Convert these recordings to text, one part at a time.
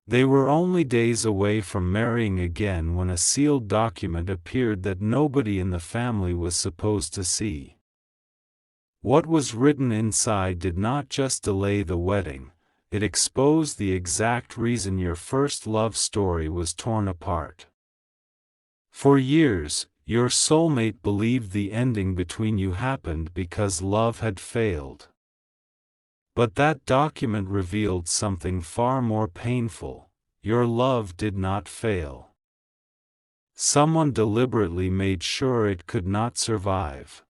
They were only days away from marrying again when a sealed document appeared that nobody in the family was supposed to see. What was written inside did not just delay the wedding, it exposed the exact reason your first love story was torn apart. For years, your soulmate believed the ending between you happened because love had failed. But that document revealed something far more painful: your love did not fail. Someone deliberately made sure it could not survive.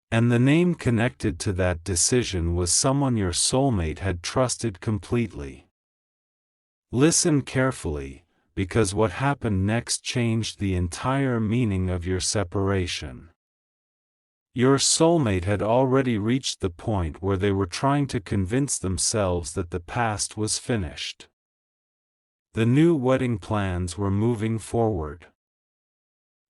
And the name connected to that decision was someone your soulmate had trusted completely. Listen carefully, because what happened next changed the entire meaning of your separation. Your soulmate had already reached the point where they were trying to convince themselves that the past was finished. The new wedding plans were moving forward.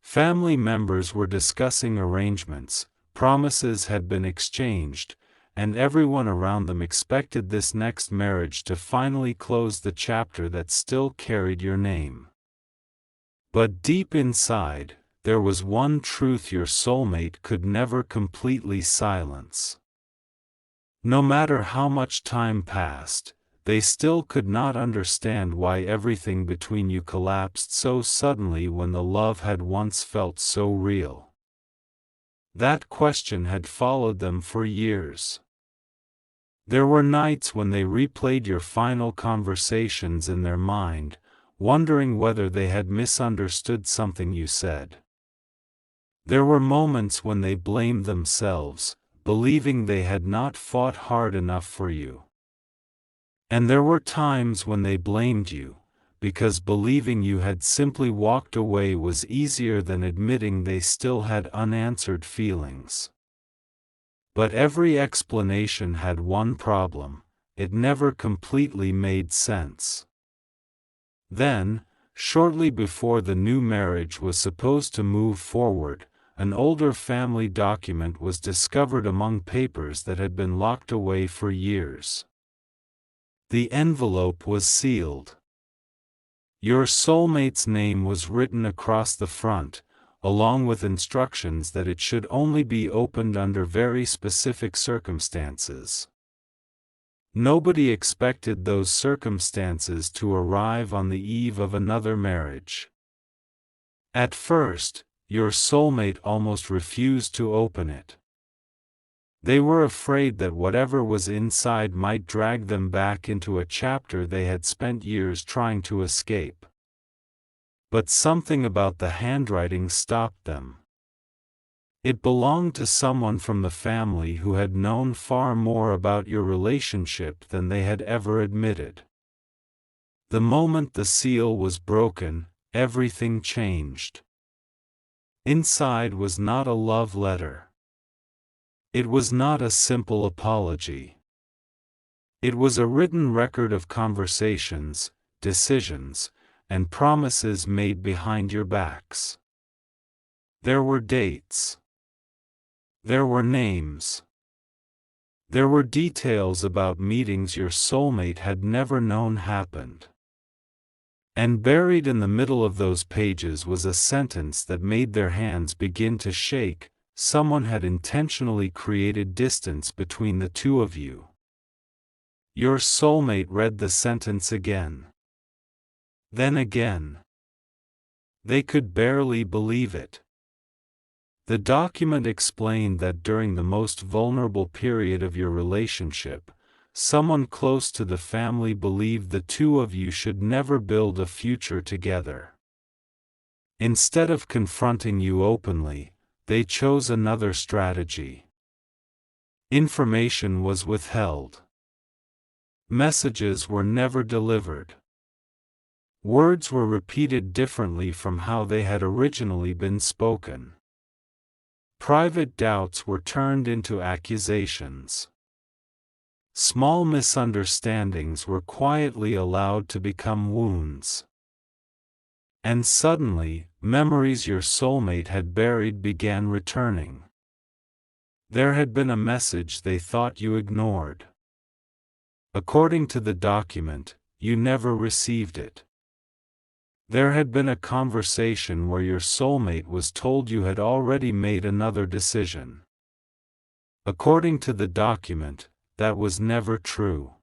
Family members were discussing arrangements, promises had been exchanged, and everyone around them expected this next marriage to finally close the chapter that still carried your name. But deep inside, there was one truth your soulmate could never completely silence. No matter how much time passed, they still could not understand why everything between you collapsed so suddenly when the love had once felt so real. That question had followed them for years. There were nights when they replayed your final conversations in their mind, wondering whether they had misunderstood something you said. There were moments when they blamed themselves, believing they had not fought hard enough for you. And there were times when they blamed you, because believing you had simply walked away was easier than admitting they still had unanswered feelings. But every explanation had one problem: it never completely made sense. Then, shortly before the new marriage was supposed to move forward, an older family document was discovered among papers that had been locked away for years. The envelope was sealed. Your soulmate's name was written across the front, along with instructions that it should only be opened under very specific circumstances. Nobody expected those circumstances to arrive on the eve of another marriage. At first, your soulmate almost refused to open it. They were afraid that whatever was inside might drag them back into a chapter they had spent years trying to escape. But something about the handwriting stopped them. It belonged to someone from the family who had known far more about your relationship than they had ever admitted. The moment the seal was broken, everything changed. Inside was not a love letter. It was not a simple apology. It was a written record of conversations, decisions, and promises made behind your backs. There were dates. There were names. There were details about meetings your soulmate had never known happened. And buried in the middle of those pages was a sentence that made their hands begin to shake: someone had intentionally created distance between the two of you. Your soulmate read the sentence again. Then again. They could barely believe it. The document explained that during the most vulnerable period of your relationship, someone close to the family believed the two of you should never build a future together. Instead of confronting you openly, they chose another strategy. Information was withheld. Messages were never delivered. Words were repeated differently from how they had originally been spoken. Private doubts were turned into accusations. Small misunderstandings were quietly allowed to become wounds. And suddenly, memories your soulmate had buried began returning. There had been a message they thought you ignored. According to the document, you never received it. There had been a conversation where your soulmate was told you had already made another decision. According to the document, that was never true.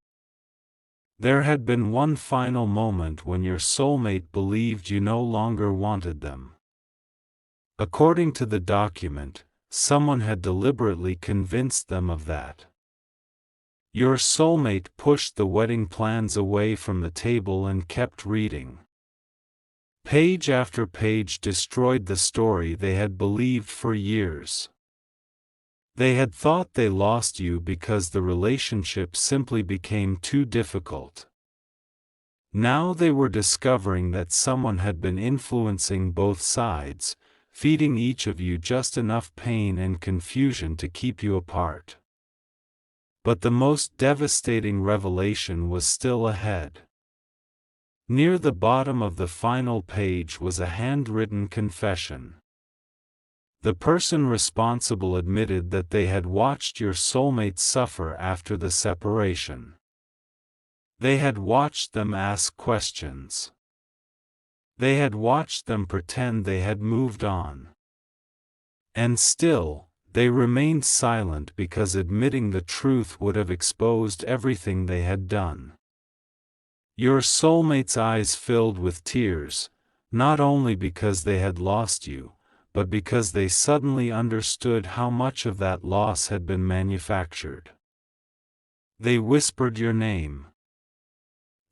There had been one final moment when your soulmate believed you no longer wanted them. According to the document, someone had deliberately convinced them of that. Your soulmate pushed the wedding plans away from the table and kept reading. Page after page destroyed the story they had believed for years. They had thought they lost you because the relationship simply became too difficult. Now they were discovering that someone had been influencing both sides, feeding each of you just enough pain and confusion to keep you apart. But the most devastating revelation was still ahead. Near the bottom of the final page was a handwritten confession. The person responsible admitted that they had watched your soulmate suffer after the separation. They had watched them ask questions. They had watched them pretend they had moved on. And still, they remained silent because admitting the truth would have exposed everything they had done. Your soulmate's eyes filled with tears, not only because they had lost you, but because they suddenly understood how much of that loss had been manufactured. They whispered your name.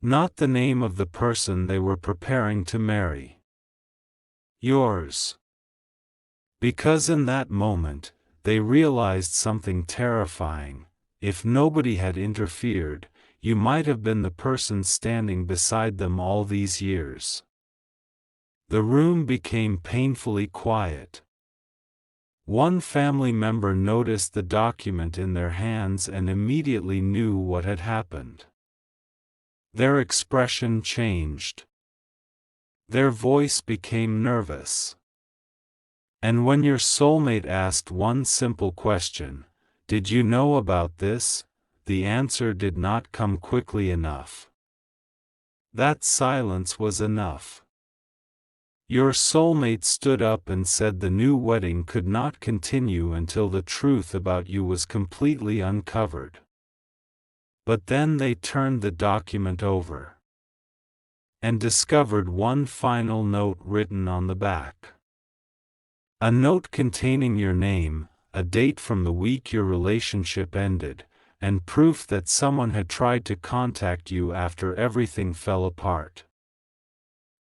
Not the name of the person they were preparing to marry. Yours. Because in that moment, they realized something terrifying. If nobody had interfered, you might have been the person standing beside them all these years. The room became painfully quiet. One family member noticed the document in their hands and immediately knew what had happened. Their expression changed. Their voice became nervous. And when your soulmate asked one simple question, "Did you know about this?" the answer did not come quickly enough. That silence was enough. Your soulmate stood up and said the new wedding could not continue until the truth about you was completely uncovered. But then they turned the document over and discovered one final note written on the back. A note containing your name, a date from the week your relationship ended, and proof that someone had tried to contact you after everything fell apart.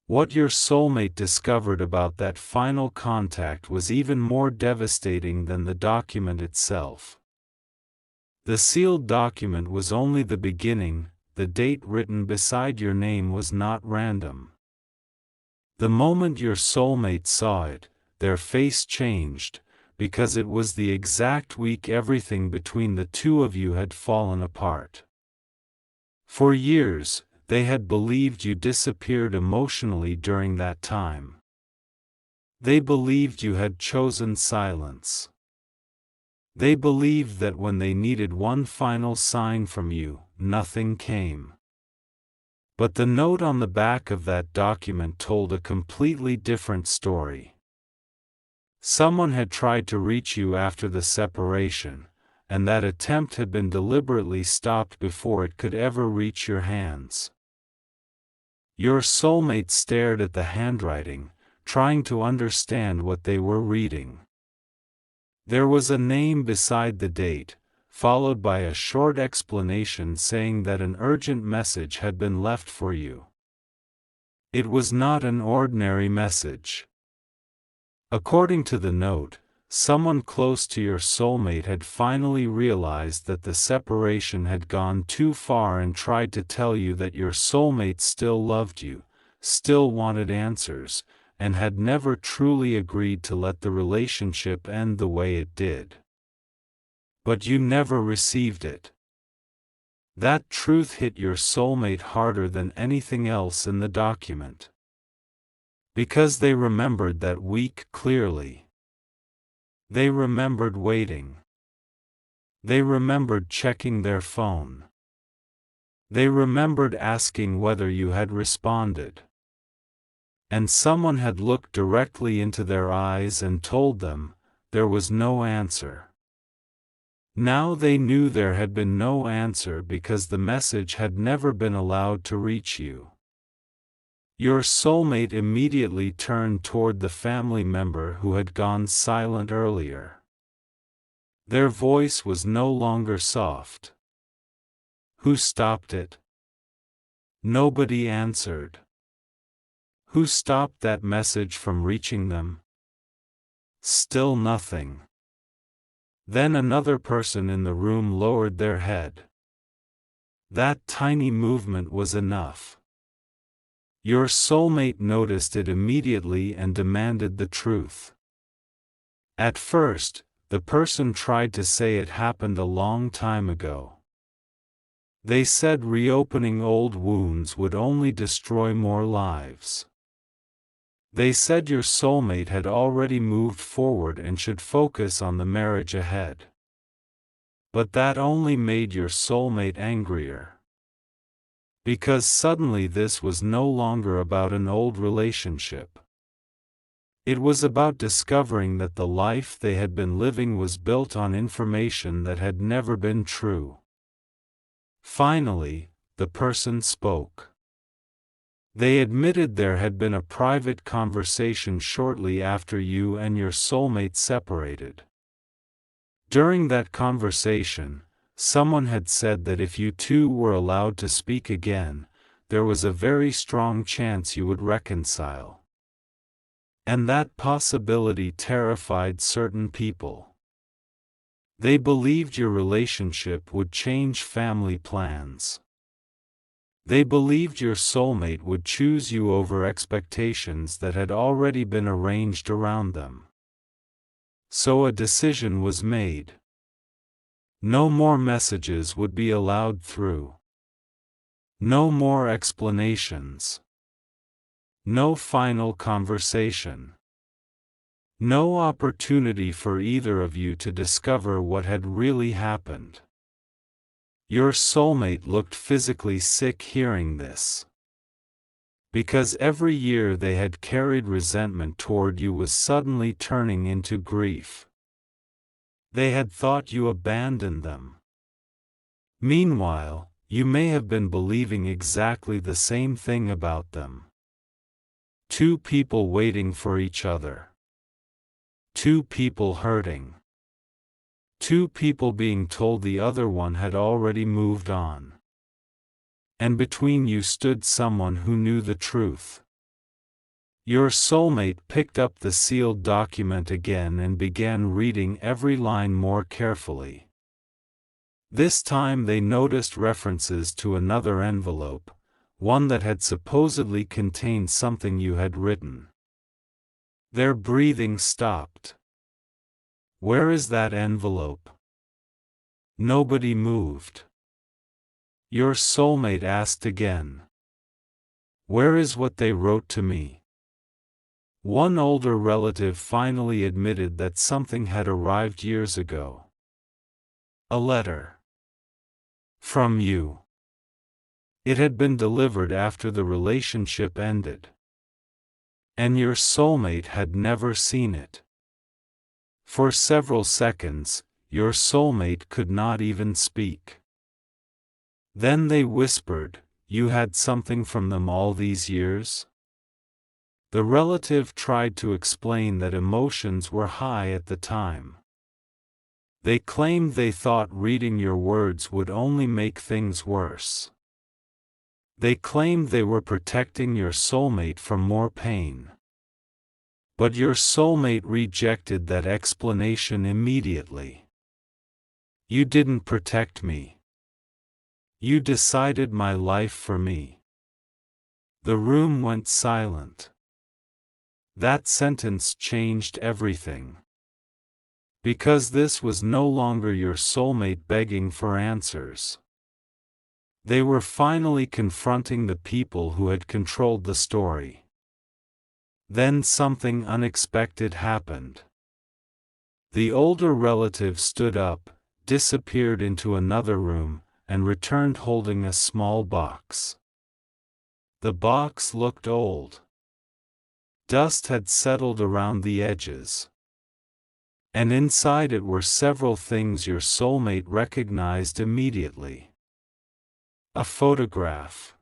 What your soulmate discovered about that final contact was even more devastating than the document itself. The sealed document was only the beginning. The date written beside your name was not random. The moment your soulmate saw it, their face changed, because it was the exact week everything between the two of you had fallen apart. For years, they had believed you disappeared emotionally during that time. They believed you had chosen silence. They believed that when they needed one final sign from you, nothing came. But the note on the back of that document told a completely different story. Someone had tried to reach you after the separation, and that attempt had been deliberately stopped before it could ever reach your hands. Your soulmate stared at the handwriting, trying to understand what they were reading. There was a name beside the date, followed by a short explanation saying that an urgent message had been left for you. It was not an ordinary message. According to the note, someone close to your soulmate had finally realized that the separation had gone too far and tried to tell you that your soulmate still loved you, still wanted answers, and had never truly agreed to let the relationship end the way it did. But you never received it. That truth hit your soulmate harder than anything else in the document. Because they remembered that week clearly. They remembered waiting. They remembered checking their phone. They remembered asking whether you had responded. And someone had looked directly into their eyes and told them there was no answer. Now they knew there had been no answer because the message had never been allowed to reach you. Your soulmate immediately turned toward the family member who had gone silent earlier. Their voice was no longer soft. Who stopped it? Nobody answered. Who stopped that message from reaching them? Still nothing. Then another person in the room lowered their head. That tiny movement was enough. Your soulmate noticed it immediately and demanded the truth. At first, the person tried to say it happened a long time ago. They said reopening old wounds would only destroy more lives. They said your soulmate had already moved forward and should focus on the marriage ahead. But that only made your soulmate angrier. Because suddenly this was no longer about an old relationship. It was about discovering that the life they had been living was built on information that had never been true. Finally, the person spoke. They admitted there had been a private conversation shortly after you and your soulmate separated. During that conversation, someone had said that if you two were allowed to speak again, there was a very strong chance you would reconcile. And that possibility terrified certain people. They believed your relationship would change family plans. They believed your soulmate would choose you over expectations that had already been arranged around them. So a decision was made. No more messages would be allowed through. No more explanations. No final conversation. No opportunity for either of you to discover what had really happened. Your soulmate looked physically sick hearing this. Because every year they had carried resentment toward you was suddenly turning into grief. They had thought you abandoned them. Meanwhile, you may have been believing exactly the same thing about them. Two people waiting for each other. Two people hurting. Two people being told the other one had already moved on. And between you stood someone who knew the truth. Your soulmate picked up the sealed document again and began reading every line more carefully. This time they noticed references to another envelope, one that had supposedly contained something you had written. Their breathing stopped. Where is that envelope? Nobody moved. Your soulmate asked again. Where is what they wrote to me? One older relative finally admitted that something had arrived years ago. A letter. From you. It had been delivered after the relationship ended. And your soulmate had never seen it. For several seconds, your soulmate could not even speak. Then they whispered, "You had something from them all these years?" The relative tried to explain that emotions were high at the time. They claimed they thought reading your words would only make things worse. They claimed they were protecting your soulmate from more pain. But your soulmate rejected that explanation immediately. You didn't protect me. You decided my life for me. The room went silent. That sentence changed everything. Because this was no longer your soulmate begging for answers. They were finally confronting the people who had controlled the story. Then something unexpected happened. The older relative stood up, disappeared into another room, and returned holding a small box. The box looked old. Dust had settled around the edges. And inside it were several things your soulmate recognized immediately. A photograph.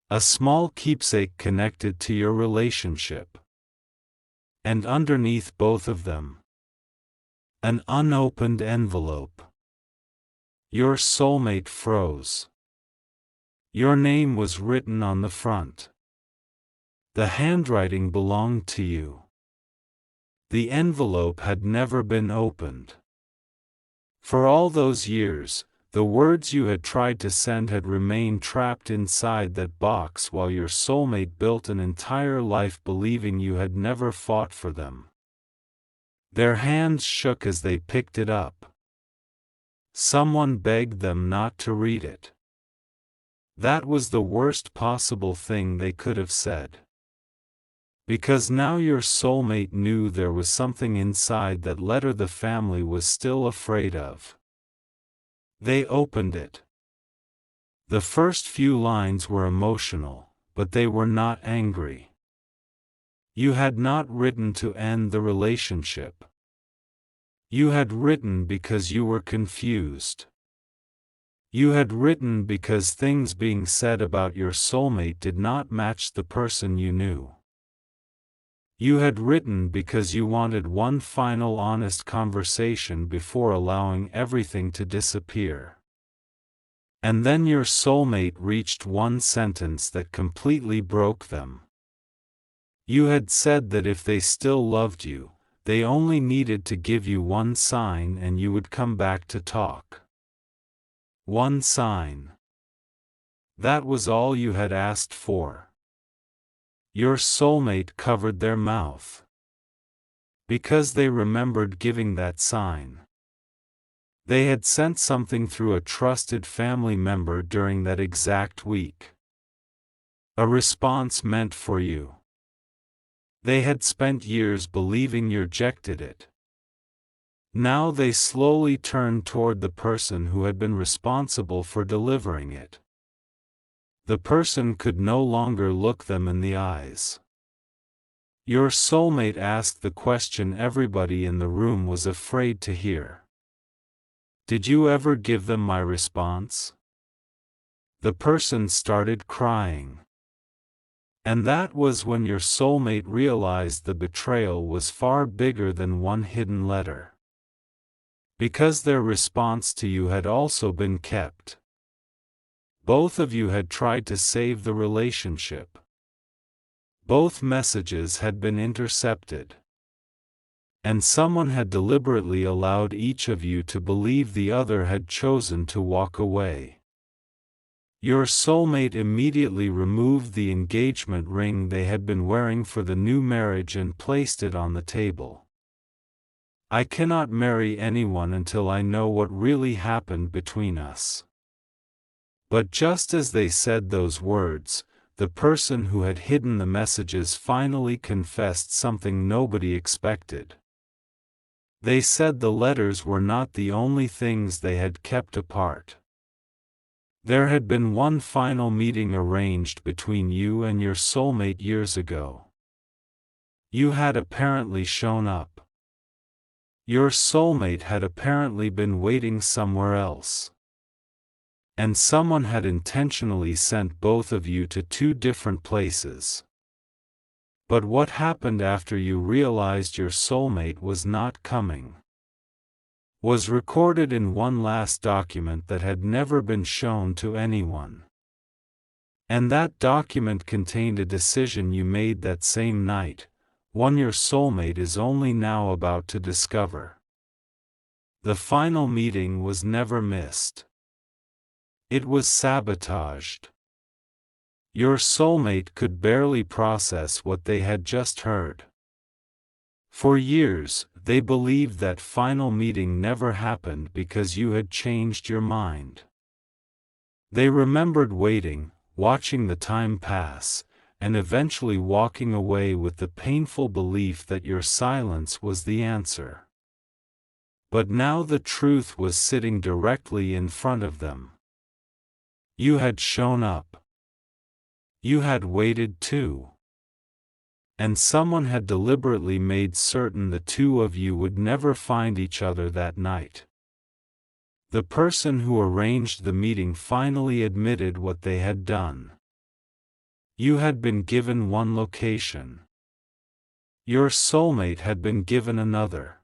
A small keepsake connected to your relationship. And underneath both of them, an unopened envelope. Your soulmate froze. Your name was written on the front. The handwriting belonged to you. The envelope had never been opened. For all those years, the words you had tried to send had remained trapped inside that box while your soulmate built an entire life believing you had never fought for them. Their hands shook as they picked it up. Someone begged them not to read it. That was the worst possible thing they could have said. Because now your soulmate knew there was something inside that letter the family was still afraid of. They opened it. The first few lines were emotional, but they were not angry. You had not written to end the relationship. You had written because you were confused. You had written because things being said about your soulmate did not match the person you knew. You had written because you wanted one final honest conversation before allowing everything to disappear. And then your soulmate reached one sentence that completely broke them. You had said that if they still loved you, they only needed to give you one sign and you would come back to talk. One sign. That was all you had asked for. Your soulmate covered their mouth. Because they remembered giving that sign. They had sent something through a trusted family member during that exact week. A response meant for you. They had spent years believing you rejected it. Now they slowly turned toward the person who had been responsible for delivering it. The person could no longer look them in the eyes. Your soulmate asked the question everybody in the room was afraid to hear. Did you ever give them my response? The person started crying. And that was when your soulmate realized the betrayal was far bigger than one hidden letter. Because their response to you had also been kept. Both of you had tried to save the relationship. Both messages had been intercepted. And someone had deliberately allowed each of you to believe the other had chosen to walk away. Your soulmate immediately removed the engagement ring they had been wearing for the new marriage and placed it on the table. I cannot marry anyone until I know what really happened between us. But just as they said those words, the person who had hidden the messages finally confessed something nobody expected. They said the letters were not the only things they had kept apart. There had been one final meeting arranged between you and your soulmate years ago. You had apparently shown up. Your soulmate had apparently been waiting somewhere else. And someone had intentionally sent both of you to two different places. But what happened after you realized your soulmate was not coming was recorded in one last document that had never been shown to anyone. And that document contained a decision you made that same night, one your soulmate is only now about to discover. The final meeting was never missed. It was sabotaged. Your soulmate could barely process what they had just heard. For years, they believed that final meeting never happened because you had changed your mind. They remembered waiting, watching the time pass, and eventually walking away with the painful belief that your silence was the answer. But now the truth was sitting directly in front of them. You had shown up. You had waited too. And someone had deliberately made certain the two of you would never find each other that night. The person who arranged the meeting finally admitted what they had done. You had been given one location. Your soulmate had been given another.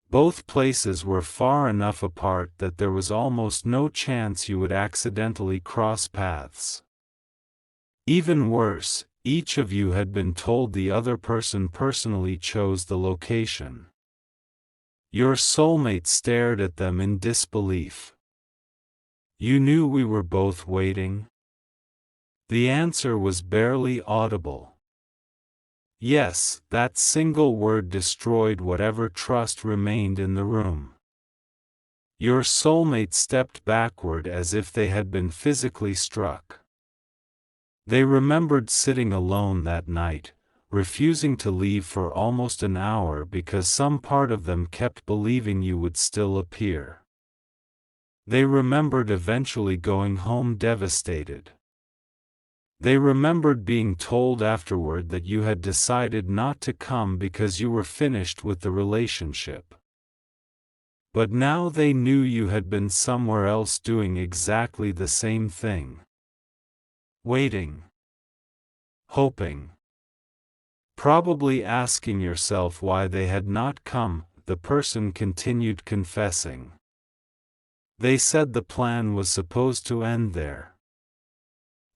Both places were far enough apart that there was almost no chance you would accidentally cross paths. Even worse, each of you had been told the other person personally chose the location. Your soulmate stared at them in disbelief. You knew we were both waiting? The answer was barely audible. Yes, that single word destroyed whatever trust remained in the room. Your soulmate stepped backward as if they had been physically struck. They remembered sitting alone that night, refusing to leave for almost an hour because some part of them kept believing you would still appear. They remembered eventually going home devastated. They remembered being told afterward that you had decided not to come because you were finished with the relationship. But now they knew you had been somewhere else doing exactly the same thing. Waiting. Hoping. Probably asking yourself why they had not come, the person continued confessing. They said the plan was supposed to end there.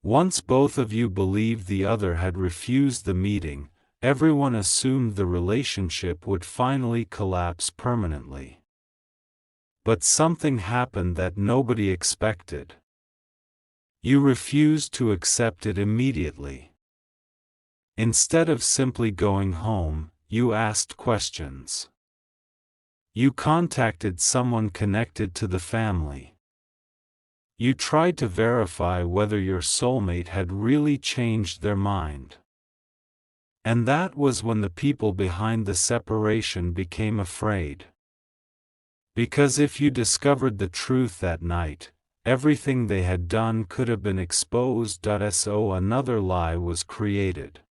Once both of you believed the other had refused the meeting, everyone assumed the relationship would finally collapse permanently. But something happened that nobody expected. You refused to accept it immediately. Instead of simply going home, you asked questions. You contacted someone connected to the family. You tried to verify whether your soulmate had really changed their mind. And that was when the people behind the separation became afraid. Because if you discovered the truth that night, everything they had done could have been exposed. So another lie was created.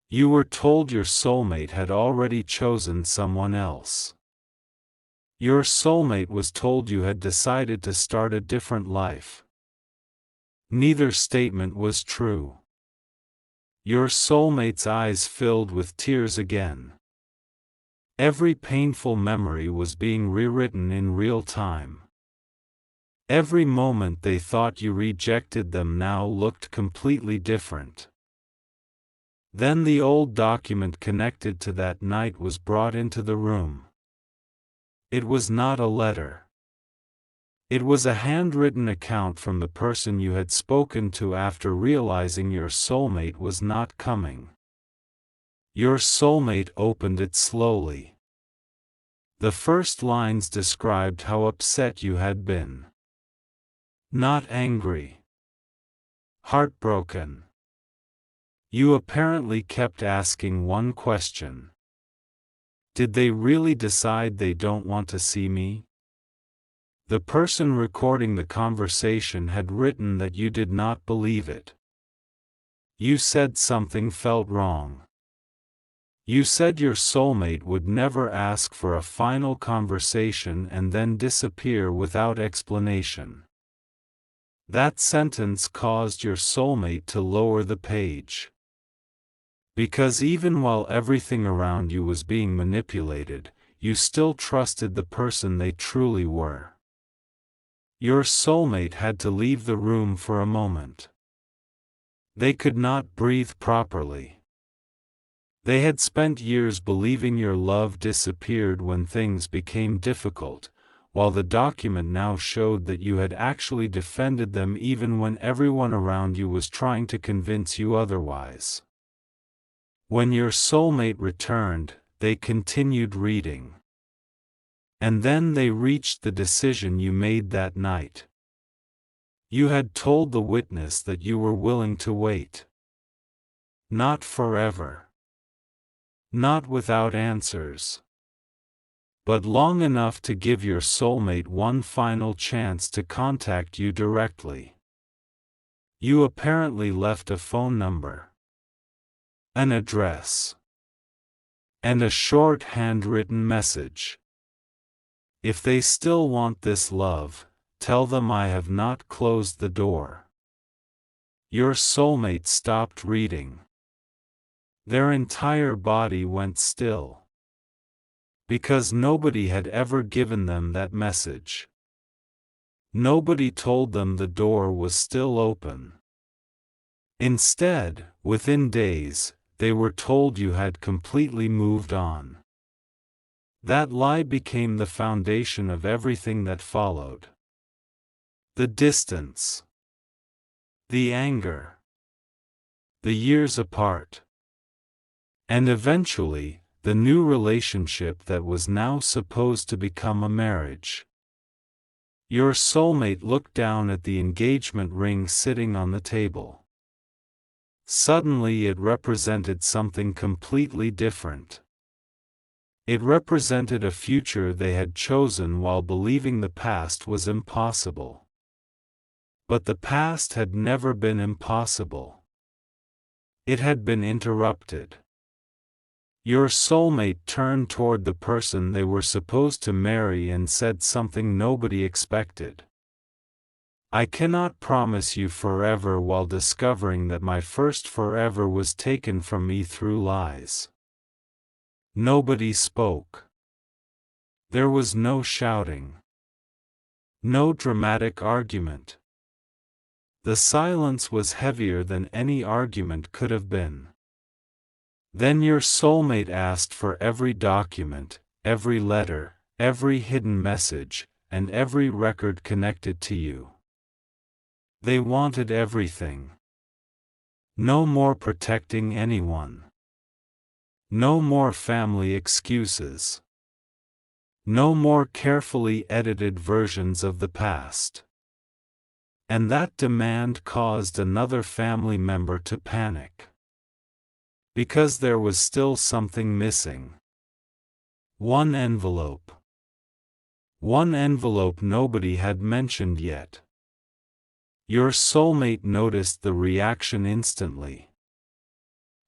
You were told your soulmate had already chosen someone else. Your soulmate was told you had decided to start a different life. Neither statement was true. Your soulmate's eyes filled with tears again. Every painful memory was being rewritten in real time. Every moment they thought you rejected them now looked completely different. Then the old document connected to that night was brought into the room. It was not a letter. It was a handwritten account from the person you had spoken to after realizing your soulmate was not coming. Your soulmate opened it slowly. The first lines described how upset you had been. Not angry. Heartbroken. You apparently kept asking one question. Did they really decide they don't want to see me? The person recording the conversation had written that you did not believe it. You said something felt wrong. You said your soulmate would never ask for a final conversation and then disappear without explanation. That sentence caused your soulmate to lower the page. Because even while everything around you was being manipulated, you still trusted the person they truly were. Your soulmate had to leave the room for a moment. They could not breathe properly. They had spent years believing your love disappeared when things became difficult, while the document now showed that you had actually defended them even when everyone around you was trying to convince you otherwise. When your soulmate returned, they continued reading. And then they reached the decision you made that night. You had told the witness that you were willing to wait. Not forever. Not without answers. but long enough to give your soulmate one final chance to contact you directly. You apparently left a phone number, an address, and a short handwritten message. If they still want this love, tell them I have not closed the door. Your soulmate stopped reading. Their entire body went still. Because nobody had ever given them that message. Nobody told them the door was still open. Instead, within days, they were told you had completely moved on. That lie became the foundation of everything that followed. The distance, the anger, the years apart, and eventually, the new relationship that was now supposed to become a marriage. Your soulmate looked down at the engagement ring sitting on the table. Suddenly it represented something completely different. It represented a future they had chosen while believing the past was impossible. But the past had never been impossible. It had been interrupted. Your soulmate turned toward the person they were supposed to marry and said something nobody expected. I cannot promise you forever while discovering that my first forever was taken from me through lies. Nobody spoke. There was no shouting. No dramatic argument. The silence was heavier than any argument could have been. Then your soulmate asked for every document, every letter, every hidden message, and every record connected to you. They wanted everything. No more protecting anyone. No more family excuses. No more carefully edited versions of the past. And that demand caused another family member to panic. Because there was still something missing. One envelope. One envelope nobody had mentioned yet. Your soulmate noticed the reaction instantly.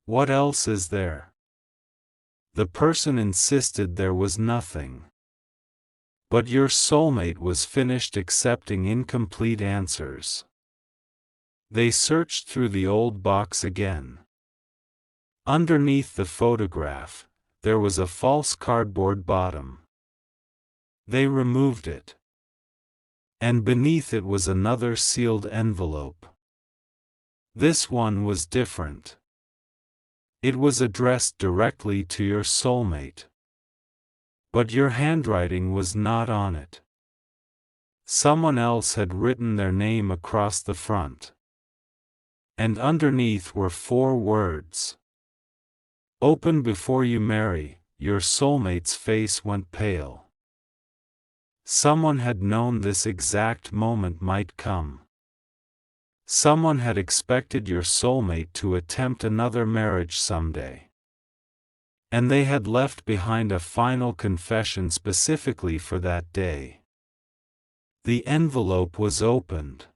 What else is there? The person insisted there was nothing. But your soulmate was finished accepting incomplete answers. They searched through the old box again. Underneath the photograph, there was a false cardboard bottom. They removed it. And beneath it was another sealed envelope. This one was different. It was addressed directly to your soulmate. But your handwriting was not on it. Someone else had written their name across the front. And underneath were 4 words. Open before you marry. Your soulmate's face went pale. Someone had known this exact moment might come. Someone had expected your soulmate to attempt another marriage someday. And they had left behind a final confession specifically for that day. The envelope was opened.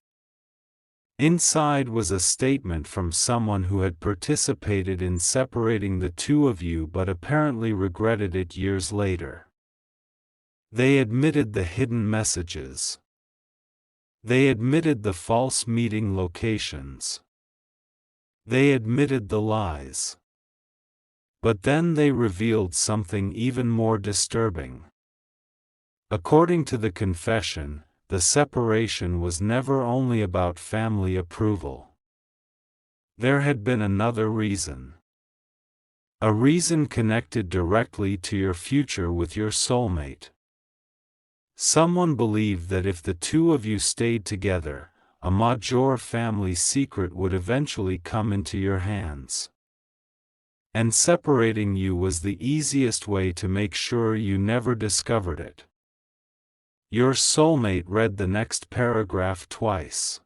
Inside was a statement from someone who had participated in separating the two of you but apparently regretted it years later. They admitted the hidden messages. They admitted the false meeting locations. They admitted the lies. But then they revealed something even more disturbing. According to the confession, the separation was never only about family approval. There had been another reason. A reason connected directly to your future with your soulmate. Someone believed that if the two of you stayed together, a major family secret would eventually come into your hands. And separating you was the easiest way to make sure you never discovered it. Your soulmate read the next paragraph twice.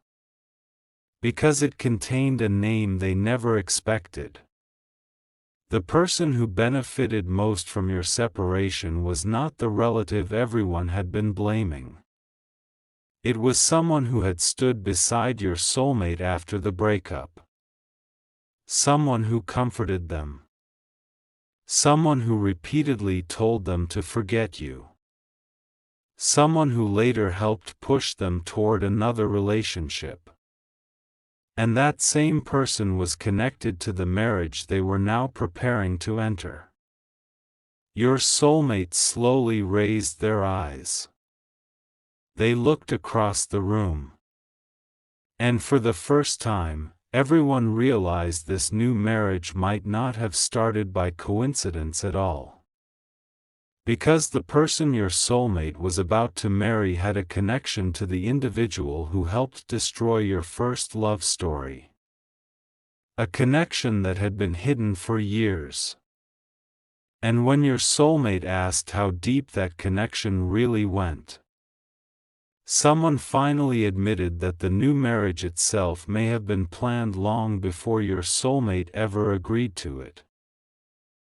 Because it contained a name they never expected. The person who benefited most from your separation was not the relative everyone had been blaming. It was someone who had stood beside your soulmate after the breakup. Someone who comforted them. Someone who repeatedly told them to forget you. Someone who later helped push them toward another relationship. And that same person was connected to the marriage they were now preparing to enter. Your soulmate slowly raised their eyes. They looked across the room. And for the first time, everyone realized this new marriage might not have started by coincidence at all. Because the person your soulmate was about to marry had a connection to the individual who helped destroy your first love story. A connection that had been hidden for years. And when your soulmate asked how deep that connection really went, someone finally admitted that the new marriage itself may have been planned long before your soulmate ever agreed to it.